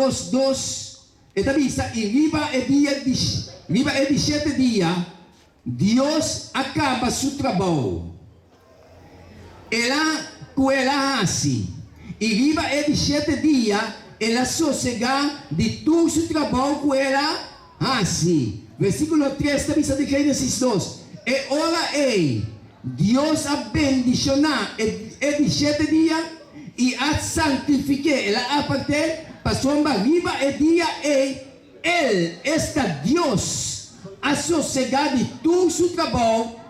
2, esta visa, y viva el 17 día, Dios acaba su trabajo. Ela assim, e viva el 17 día, ela sossega de todo su trabajo que ela assim. Versículo 3 da visa de Gênesis 2. E ora Dios a bendicionar el 17 día y a santificar, ela aparte, pasó viva el día Él está Dios a sossegar de todo su trabajo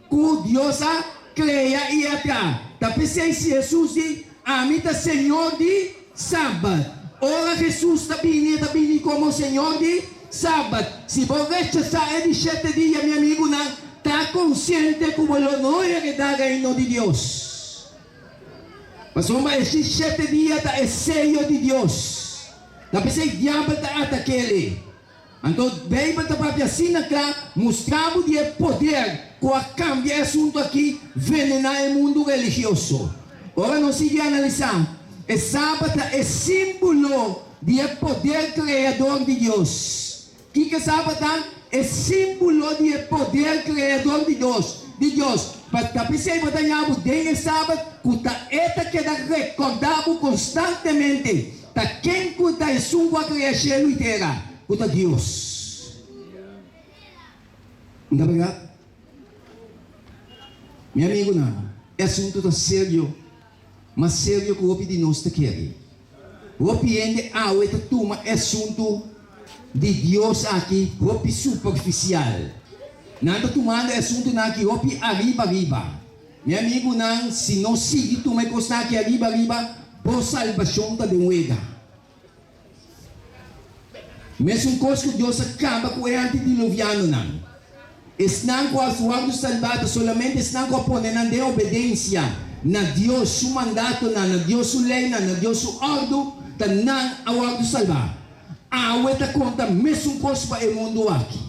que Dios a crea y atrás. Tapi se Jesus diz, a mim está Senhor de sábado. Ora Jesus está vindo como Senhor de sábado. Se você rechazar el 17 dias, meu amigo, não está consciente como ele não hereda o reino de Deus. Mas esse 17 dias está o sello de Deus. Tapi se o diabo está atacando. Então, bem para a assim, mostramos o poder que cambia o assunto aqui, venenar o mundo religioso. Agora, nós seguimos analisando. O sábado é símbolo do poder criador de Deus. O que é sábado? É símbolo do poder criador de Deus. Mas também se você tem o sábado, que está recordado constantemente. Quem cuida da sua criação inteira? Cuida Deus. Não é verdade? Meu amigo, não. É assunto tão sério. Mas sério que o de nós está querendo. O piende a outra turma é assunto de Deus aqui, o superficial. Nada tomando é assunto aqui, o arriba. Meu amigo, não. Se não seguir turma que está aqui arriba, por salvação está de moeda. Mesmo coisa que Deus acaba com o antediluviano, não. Estão com as guardas salvadas, solamente estão com a ponendo de obediência na Deus, seu mandato, na Deus, sua lei, na Deus, sua ordem, não a guarda salvada. A outra conta, mesmo coisa para o mundo aqui.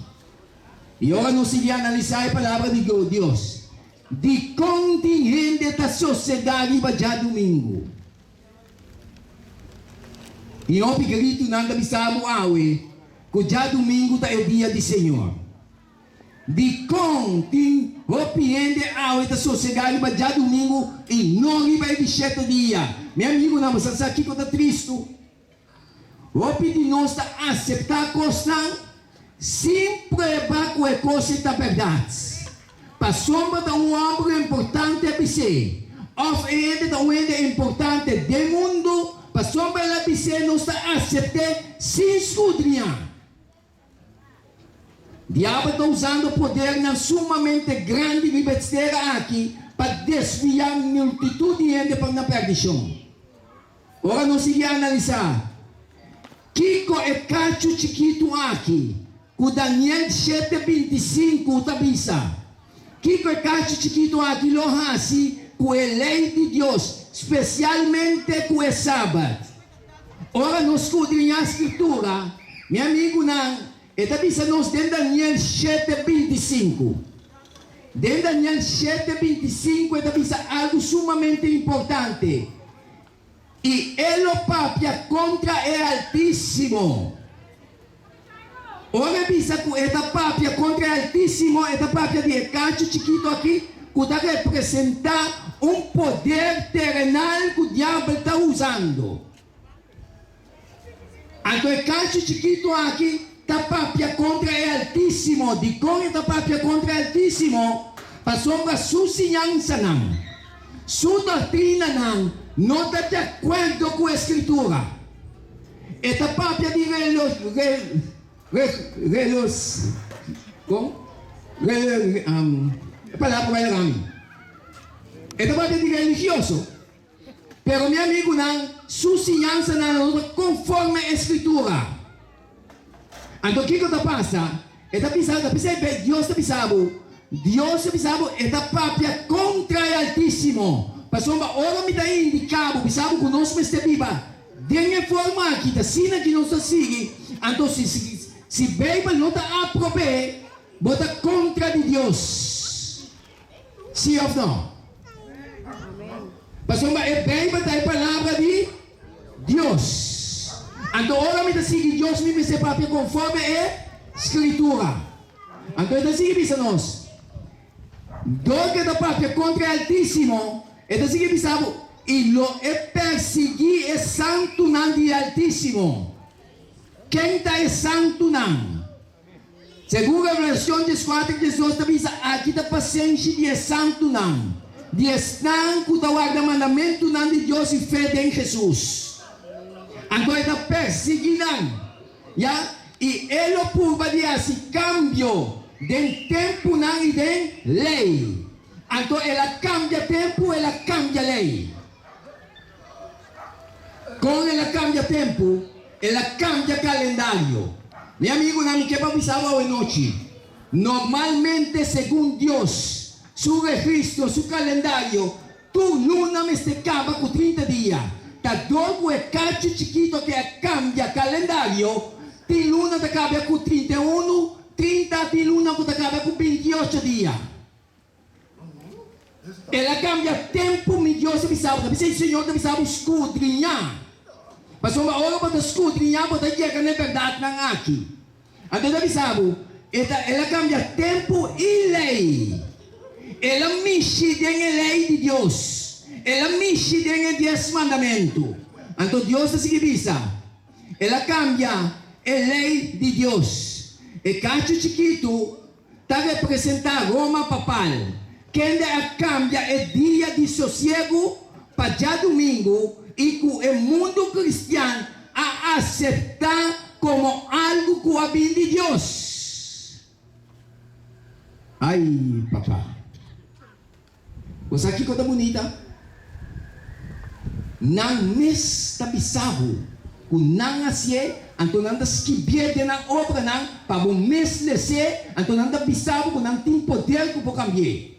E agora nós vamos analisar a palavra de Deus. De contingente da sociedade já domingo. E o grito não avisamos que já domingo é o dia do Senhor. De contingente da sociedade já domingo e não vai de 7 dias. Meu amigo, não, você aqui que está triste. O de nós aceitar a coisa sempre vai com a coisa da verdade. Para sombra de homem importante é você. Of ele da homem importante do mundo. Para sombra da você não está aceitar sem escudrinhar. O diabo está usando o poder na sumamente grande libertação aqui para desviar a multidão de gente para a perdição. Agora nós vamos analisar. Kiko é cacho chiquito aqui. O Daniel 7:25 está bisa. Kiko é cacho chiquito aqui. Lo hasi com a lei de Deus. Especialmente com o sábado. Ora nós escudrinhamos a escritura. Meu amigo, não. Eta bisa nós dentro de Daniel 7:25. Dentro de Daniel 7:25 eta bisa algo sumamente importante. E ele papia contra o Altíssimo. Ora bisa que esta papia contra o Altíssimo, esta papia de cacho chiquito aqui, que está representar poder terrenal que o diabo está usando. Então o cacho chiquito aqui tapapia contra o Altíssimo, de como tapapia contra o Altíssimo, passou para sua ensinança não, sua doutrina não está de acordo com a Escritura. E tapapia de tapapia de religioso, pero meu amigo não, sua ensinança não conforme a Escritura. Então, o que está passando? Deus está pensando, esta papia contra o Altíssimo. Passou, ora me dá indicado, pensava que nós estamos viva. De forma aqui, da sina que nós seguimos. Então, se Bíblia não está aprovado, bota contra de Deus. Sim ou não? Passou, a Bíblia está a palavra de Deus. Então, ora me seguir Deus me se próprio conforme é escritura. Então, ele sigue bisa nós. Do que da própria contra o Altíssimo, ele sigue bisa e lo é perseguir é santo não de Altíssimo. Quem está é santo não. Segundo a Revelação 4, Jesus está bisa aqui da paciência de santo não. De estar com o mandamento não de Deus e fé em Jesus. Então ele está perseguindo. E ele pode esse cambio de tempo não e de lei. Então ela cambia tempo, ela cambia lei. Quando ela cambia tempo, ela cambia calendário. Meu amigo, não me quebra pisava hoje noite. Normalmente, segundo Deus, su registro, su calendario, tu luna me se acaba con 30 dias. Ta dopo è calcio chiquito che cambia calendario, ti luna te cambia con 31, 30 ti luna te cambia con 28 dias. Ela cambia tempo migliore se bisava, se il Signore te bisava escudrinhar. Mas uma hora para escudrinhar, para dizer que não é verdade não aqui. Então bisavo, ela cambia tempo e lei. Ela mexe com a lei de Deus. Ela mexe com os 10 mandamentos. Então Deus é seguinte. Ela cambia a lei de Deus. E cacho chiquito está representando Roma papal. Quem cambia é dia de sossego para já domingo e que o mundo cristiano a aceitar como algo que vem de Deus. Ai, papá. Você aqui coisa bonita. Não mes tapisabo. O não assim, então não escrever de na obra não para o mes lecer, então não tapisabo que não tem poder que pode cambiar.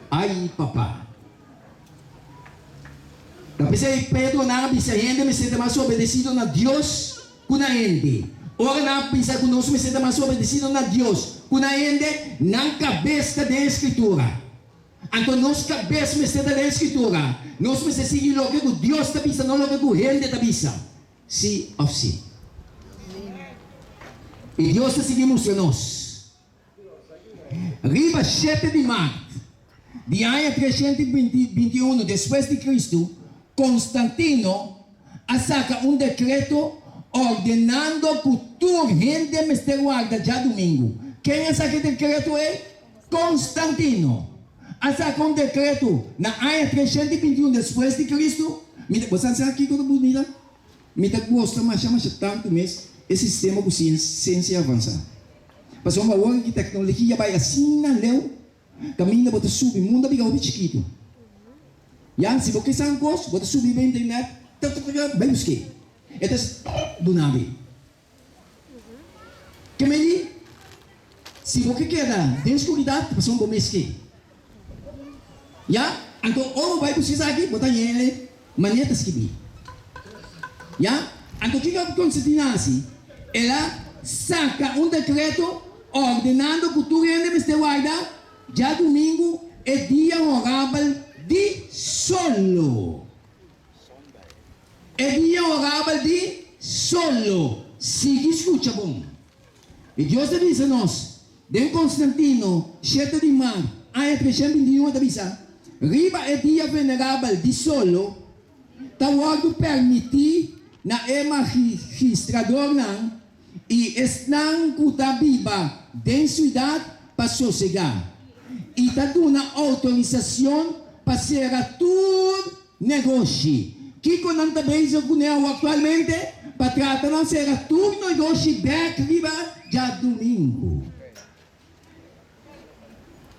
Ai, papá. Da pessoa Pedro não bisa gente me sente mais obedecido na Deus que na gente. Ora não pensa que nós me sente mais obedecido na Deus que na gente não cabeça da Escritura. Então nós cabeça me sente da Escritura. Nós me sente seguir o que Deus está pensando, não o que a gente está pensando. Sim ou sim. E Deus está seguindo nós. Riba 7 de março, de ano 321 depois de Cristo, Constantino saca decreto ordenando que toda gente me esteja guarda já domingo. Quem saca decreto é? Constantino. Saca decreto na ano 321 depois de Cristo. Você sabe aqui coisa bonita? Me gosta mais chama tanto mesmo esse sistema com ciência avançada. Mas uma hora que tecnologia vai assim na leu, caminha para subir mundo biga o chiquito. Ya, se você sabe gosto, você subir bem na internet, bem busque. Então, do nada. Que me diz? Se você quer dar escuridade, você não vai busque. Ya, então, ou vai buscar aqui, botar ele, maneira de escrever. Ya, então, o que acontece assim? Ela saca decreto ordenando que tu rende este guarda, já domingo é dia orável de solo. É dia orável de solo. Siga, escuta bom. E Deus diz a nós, de Constantino, 7 de março, ano 321 da bisa, riba é dia venerável de solo, tá logo permitir na magistrador não, e estão com a Bíblia de cidade para sossegar. E está dando autorização para ser tudo negócio. Que quando não está bem atualmente, para tratar de ser tudo negócio de já domingo.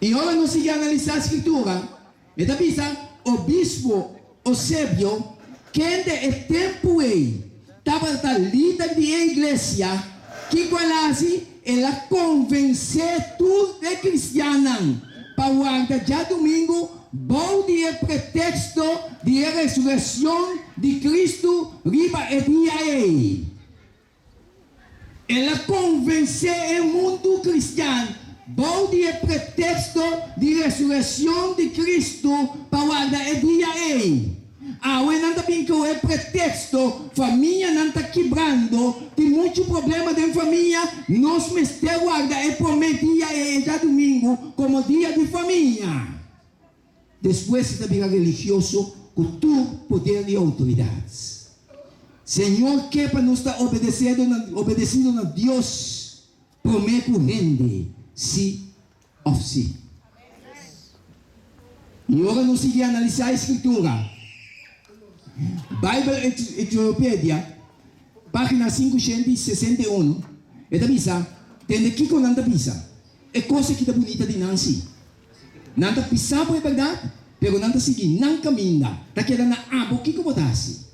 E agora nós vamos analisar a escritura. E está pensando, o bispo, o sébio, que é tempo estava a líder da igreja, que quase ela convencer tudo de cristiano para guardar já domingo, bom dia pretexto de ressurreição de Cristo, riba e dia ela convencer o mundo cristiano, bom dia pretexto de ressurreição de Cristo para guardar o dia Awe não está vindo é pretexto, família não está quebrando, tem muito problema dentro da família, nós mestre guarda é prometia é já domingo como dia de família. Depois você vira religioso com tu poder e autoridades. Senhor, que para nós estar obedecendo a Deus, promete rende, sim ou sim. E agora nós vamos analisar a escritura. Bible Etiopédia, página 561. Esta bisa, tem aqui com nanta bisa. É coisa que está bonita de Nancy. Nanta pisar por verdade, pero nanta seguir, não caminha. Tá querendo na abo, que botasse.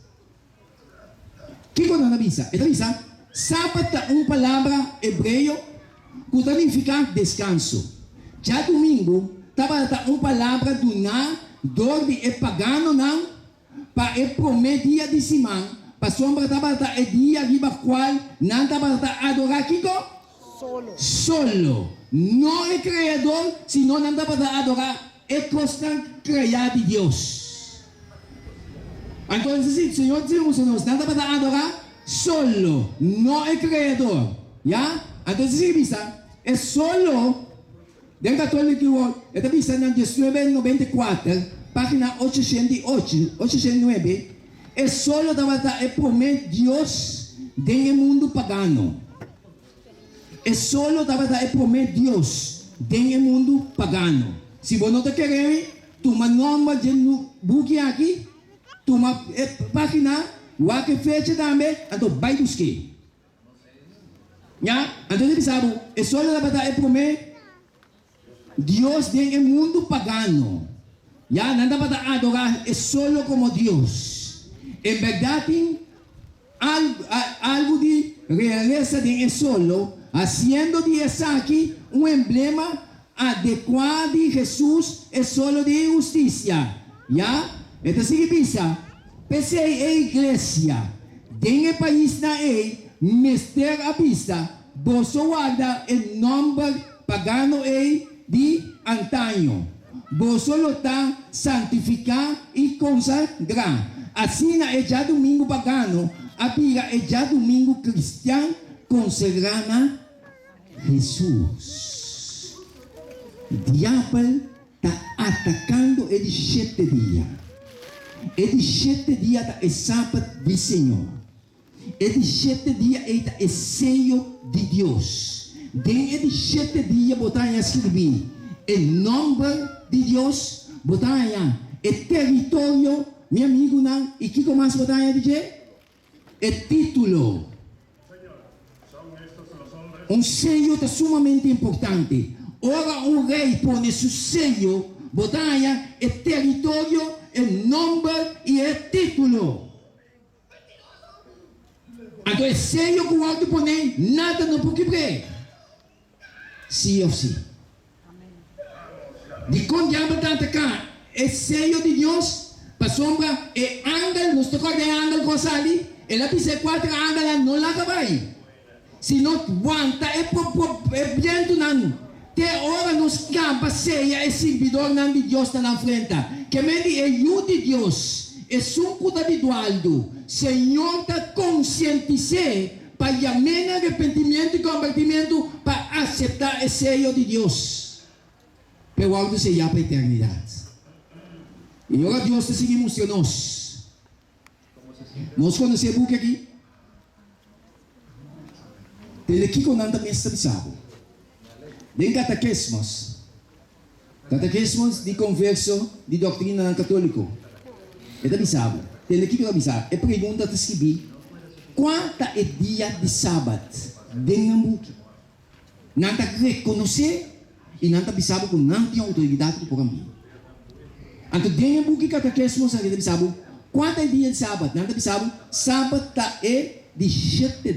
Que com nanta bisa? Esta bisa, sábado palavra hebreu, que significa descanso. Já domingo, estava palavra do na, dor de pagano não, para prometer de Simão, para sombra é dia riba qual não adorar Kiko? Solo. Não é criador, senão não adorar, é constante criado de Deus. Então, o Senhor diz a nós, não adorar solo, não é criador. Já? Então, é solo, dentro da católica, é da vista na 1994, página 809, é solo é prometer Deus dentro do mundo pagano. É solo é prometer Deus dentro do mundo pagano. Se você não está querendo, toma nome de book aqui, toma página, o que fecha também, então vai buscar. Já? Então você sabe, é solo é prometer Deus dentro do mundo pagano. Ya, nada para adorar es solo como Dios. En verdad, algo de realeza de es solo, haciendo de esa aquí un emblema adecuado de Jesús, es solo de justicia. Ya, esto significa, pese a iglesia, en el país na mister a vista, vos guarda el nombre pagano de antaño. Vos solo está santificar e consagrar. Assim é já domingo pagano, a pira é já domingo cristiano, consagrando Jesus. O diabo está atacando ele 7 dias. Ele 7 dias é sábado do Senhor. Ele 7 dias é sello de Deus. Dentro de 7 dias, botar em escrever o nome de Deus, botar aí, é território, meu amigo, não, e que mais botar aí, DJ? É título. Sello é sumamente importante. Ora, o rei põe seu sello, botar aí, é território, é nome e é título. Então, é sello que o outro põe, nada não pode quebrar. Sim ou sim? De quando diabo está atacando, é sello de Deus, para sombra, é ángel, nos tocou de ángel com sali, ela pisa 4 ángeles, não lá vai. Se não aguanta, é viento não. Até hora nos campa, seja, é servidor não de Deus na frente. Que me é o de Deus, é sunco da Eduardo. Senhor está conscientizado para chamar arrependimento e convertimento para aceitar o sello de Deus. Pero algo se llama eternidade. E agora Deus está seguindo a nós. Nós conhecemos aqui. Tem aqui com nada mesmo sabe. Tem catequismos de converso de doutrina católico. É da bisabo. Tem aqui com a bisabo. É pergunta de escrever. Quanto é dia de sábado? Dentro do book. Não está reconhecer. E não está bisabo com não tem autoridade para mim. Então, dentro do que catequismo, sabe, bisabo, quanto é dia de sábado? Não está bisabo, sábado é de 7